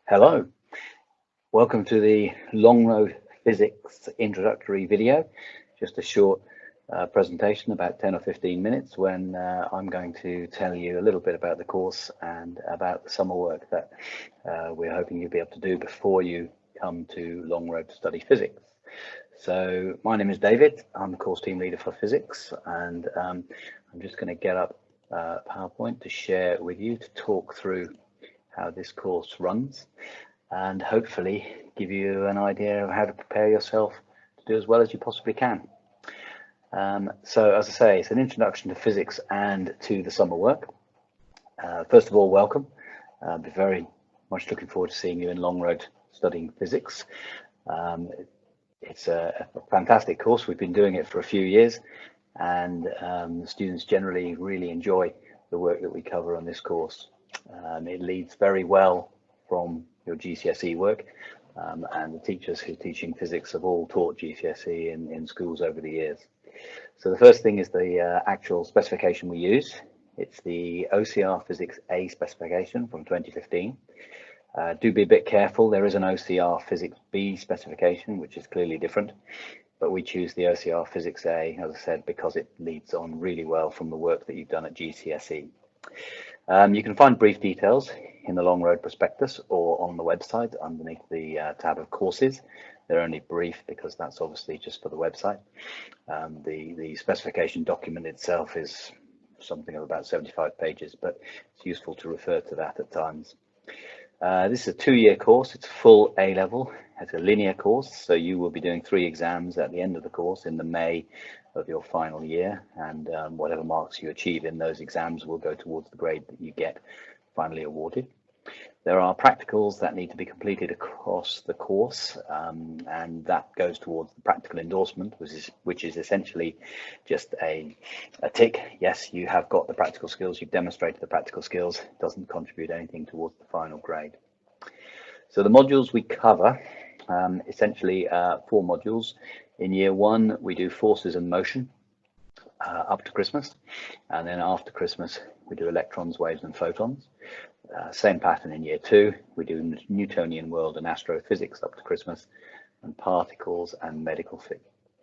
Hello, welcome to the Long Road Physics introductory video. Just a short presentation, about 10 or 15 minutes, when I'm going to tell you a little bit about the course and about the summer work that we're hoping you'll be able to do before you come to Long Road to study physics. So my name is David, I'm the course team leader for physics, and I'm just going to get up PowerPoint to share with you to talk through how this course runs, and hopefully give you an idea of how to prepare yourself to do as well as you possibly can. So as I say, it's an introduction to physics and to the summer work. First of all, welcome. I'll be very much looking forward to seeing you in Long Road studying physics. It's a fantastic course. We've been doing it for a few years, and the students generally really enjoy the work that we cover on this course. It leads very well from your GCSE work, and the teachers who are teaching physics have all taught GCSE in schools over the years. So the first thing is the actual specification we use. It's the OCR Physics A specification from 2015. Do be a bit careful, there is an OCR Physics B specification, which is clearly different, but we choose the OCR Physics A, as I said, because it leads on really well from the work that you've done at GCSE. You can find brief details in the Long Road prospectus or on the website underneath the tab of courses. They're only brief because that's obviously just for the website. The specification document itself is something of about 75 pages, but it's useful to refer to that at times. This is a 2-year course. It's full A-level. It's a linear course, so you will be doing 3 exams at the end of the course in the May of your final year, and whatever marks you achieve in those exams will go towards the grade that you get finally awarded. There are practicals that need to be completed across the course, and that goes towards the practical endorsement, which is essentially just a tick. Yes, you have got the practical skills, you've demonstrated the practical skills. It doesn't contribute anything towards the final grade. So the modules we cover, essentially 4 modules. In year 1, we do forces and motion up to Christmas, and then after Christmas we do electrons, waves and photons. Same pattern in year 2, we do Newtonian world and astrophysics up to Christmas, and particles and medical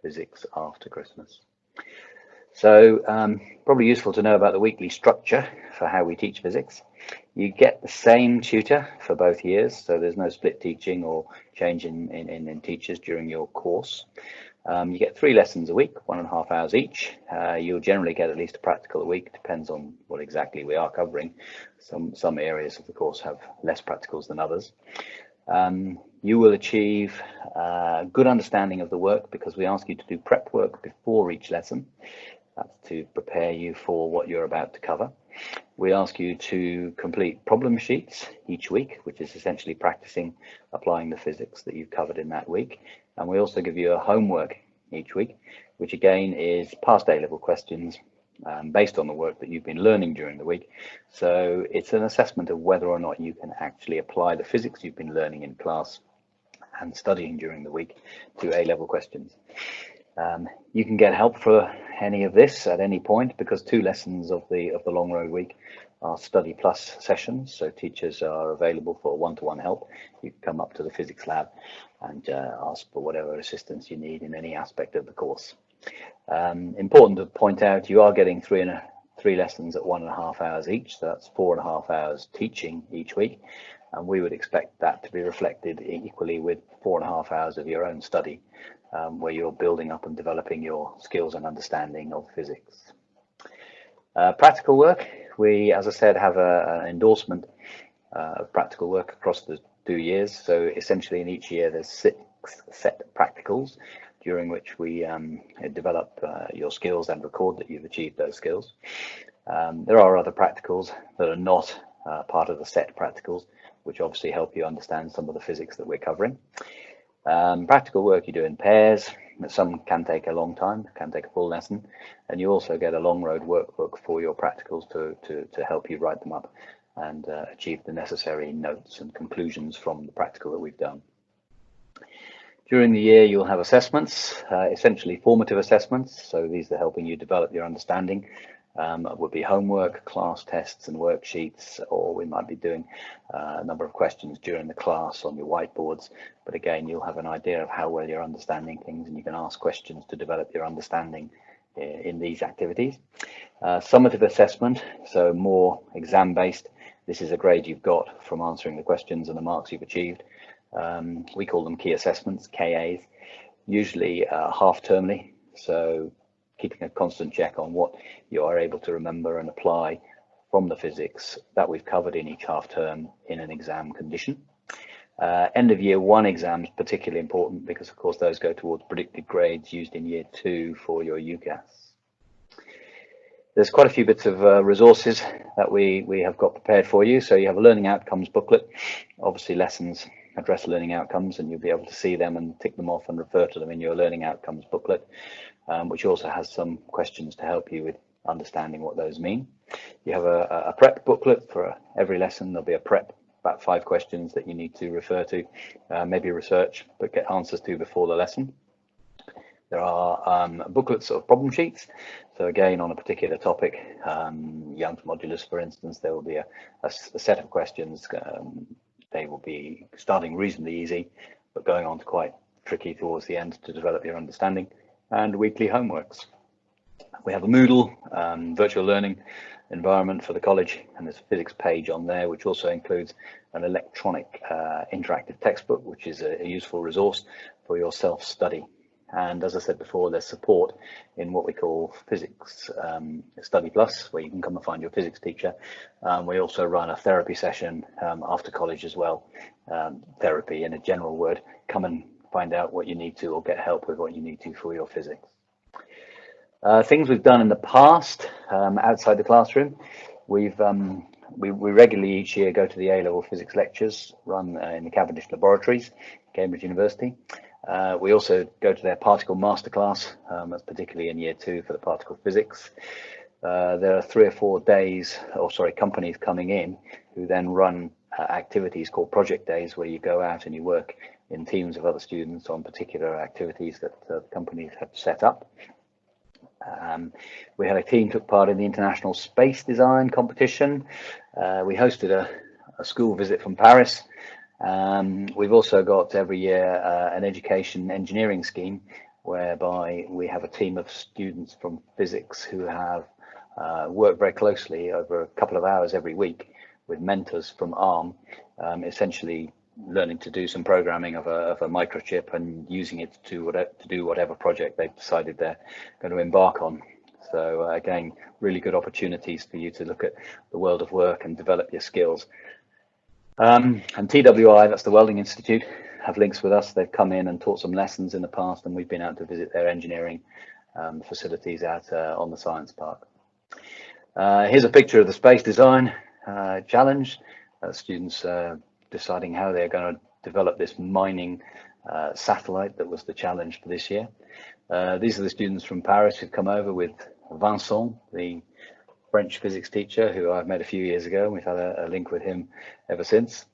physics after Christmas. So probably useful to know about the weekly structure for how we teach physics. You get the same tutor for both years, so there's no split teaching or change in teachers during your course. You get 3 lessons a week, 1.5 hours each. You'll generally get at least a practical a week, depends on what exactly we are covering. Some areas of the course have less practicals than others. You will achieve a good understanding of the work because we ask you to do prep work before each lesson. That's to prepare you for what you're about to cover. We ask you to complete problem sheets each week, which is essentially practicing applying the physics that you've covered in that week. And we also give you a homework each week, which again is past A-level questions based on the work that you've been learning during the week. So it's an assessment of whether or not you can actually apply the physics you've been learning in class and studying during the week to A-level questions. You can get help for any of this at any point because 2 lessons of the Long Road week are study plus sessions, so teachers are available for one-to-one help. You can come up to the physics lab and ask for whatever assistance you need in any aspect of the course. Important to point out, you are getting 3 lessons at 1.5 hours each, so that's 4.5 hours teaching each week, and we would expect that to be reflected equally with 4.5 hours of your own study, where you're building up and developing your skills and understanding of physics. Practical work, we, as I said, have an endorsement of practical work across the 2 years. So essentially in each year there's 6 set practicals during which we develop your skills and record that you've achieved those skills. There are other practicals that are not part of the set practicals, which obviously help you understand some of the physics that we're covering. Practical work you do in pairs. Some can take a long time, can take a full lesson, and you also get a Long Road workbook for your practicals to help you write them up and achieve the necessary notes and conclusions from the practical that we've done. During the year you'll have assessments, essentially formative assessments, so these are helping you develop your understanding would be homework, class tests and worksheets, or we might be doing a number of questions during the class on your whiteboards. But again, you'll have an idea of how well you're understanding things, and you can ask questions to develop your understanding in these activities. Summative assessment, so more exam based. This is a grade you've got from answering the questions and the marks you've achieved. We call them key assessments, KAs, usually half-termly, so keeping a constant check on what you are able to remember and apply from the physics that we've covered in each half term in an exam condition. End of year 1 exams particularly important, because of course those go towards predicted grades used in year 2 for your UCAS. There's quite a few bits of resources that we have got prepared for you. So you have a learning outcomes booklet. Obviously lessons address learning outcomes, and you'll be able to see them and tick them off and refer to them in your learning outcomes booklet, which also has some questions to help you with understanding what those mean. You have a prep booklet for every lesson. There'll be a prep, about 5 questions that you need to refer to, maybe research, but get answers to before the lesson. There are booklets of problem sheets. So again, on a particular topic, Young's modulus, for instance, there will be a set of questions. They will be starting reasonably easy, but going on to quite tricky towards the end to develop your understanding, and weekly homeworks. We have a Moodle virtual learning environment for the college, and there's a physics page on there, which also includes an electronic interactive textbook, which is a useful resource for your self-study. And as I said before, there's support in what we call Physics Study Plus, where you can come and find your physics teacher. We also run a therapy session after college as well. Therapy in a general word, come and find out what you need to, or get help with what you need to for your physics. Things we've done in the past outside the classroom, we regularly each year go to the A-level physics lectures run in the Cavendish Laboratories, Cambridge University. We also go to their particle masterclass, that's particularly in year 2 for the particle physics. There are 3 or 4 days, companies coming in who then run activities called project days, where you go out and you work in teams of other students on particular activities that companies have set up. We had a team took part in the International Space Design competition. We hosted a school visit from Paris. We've also got every year an education engineering scheme, whereby we have a team of students from physics who have worked very closely over a couple of hours every week with mentors from ARM, essentially learning to do some programming of a microchip and using it to do whatever project they've decided they're going to embark on. So again, really good opportunities for you to look at the world of work and develop your skills. And TWI, that's the Welding Institute, have links with us. They've come in and taught some lessons in the past, and we've been out to visit their engineering facilities out on the Science Park. Here's a picture of the Space Design Challenge. Students deciding how they're going to develop this mining satellite that was the challenge for this year. These are the students from Paris who've come over with Vincent, the French physics teacher, who I've met a few years ago. We've had a link with him ever since.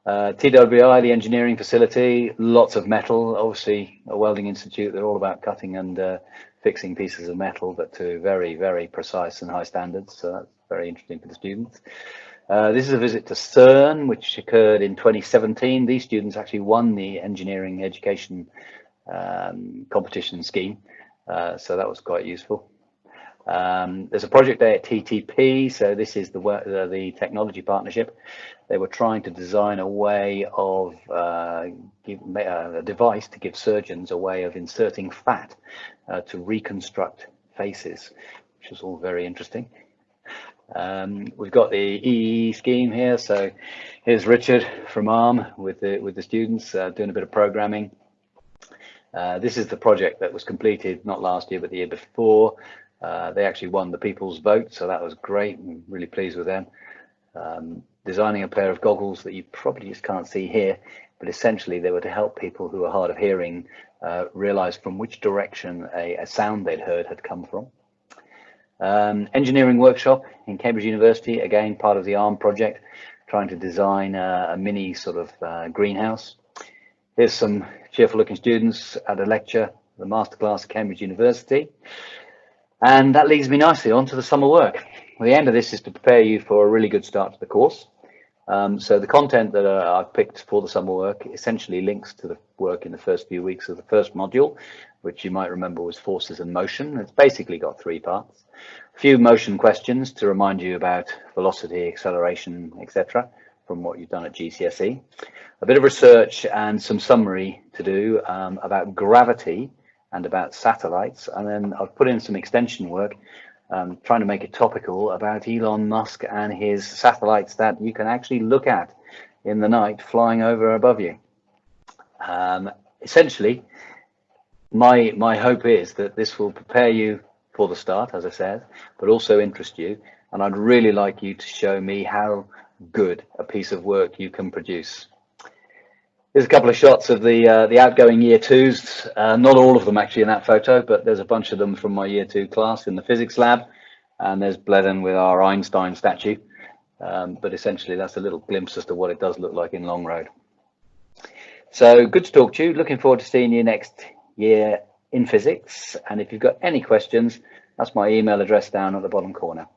TWI, the engineering facility, lots of metal, obviously a welding institute. They're all about cutting and fixing pieces of metal, but to very, very precise and high standards. So that's very interesting for the students. This is a visit to CERN, which occurred in 2017. These students actually won the engineering education competition scheme, so that was quite useful. There's a project day at TTP, so this is the technology partnership. They were trying to design a way of a device to give surgeons a way of inserting fat to reconstruct faces, which was all very interesting. We've got the EE scheme here, so here's Richard from ARM with the students doing a bit of programming. This is the project that was completed not last year but the year before. They actually won the people's vote, so that was great. I'm really pleased with them. Designing a pair of goggles that you probably just can't see here, but essentially they were to help people who are hard of hearing realize from which direction a sound they'd heard had come from. Engineering workshop in Cambridge University, again part of the ARM project, trying to design a mini sort of greenhouse. Here's some cheerful looking students at a lecture, the masterclass at Cambridge University. And that leads me nicely on to the summer work. Well, the end of this is to prepare you for a really good start to the course. So the content that I've picked for the summer work essentially links to the work in the first few weeks of the first module, which you might remember was forces and motion. It's basically got 3 parts. A few motion questions to remind you about velocity, acceleration, etc. from what you've done at GCSE. A bit of research and some summary to do about gravity and about satellites. And then I've put in some extension work trying to make it topical about Elon Musk and his satellites that you can actually look at in the night flying over above you. Essentially, my hope is that this will prepare you for the start, as I said, but also interest you. And I'd really like you to show me how good a piece of work you can produce. Here's a couple of shots of the outgoing year 2s, not all of them actually in that photo, but there's a bunch of them from my year 2 class in the physics lab. And there's Bledden with our Einstein statue. But essentially that's a little glimpse as to what it does look like in Long Road. So good to talk to you. Looking forward to seeing you next year in physics. And if you've got any questions, that's my email address down at the bottom corner.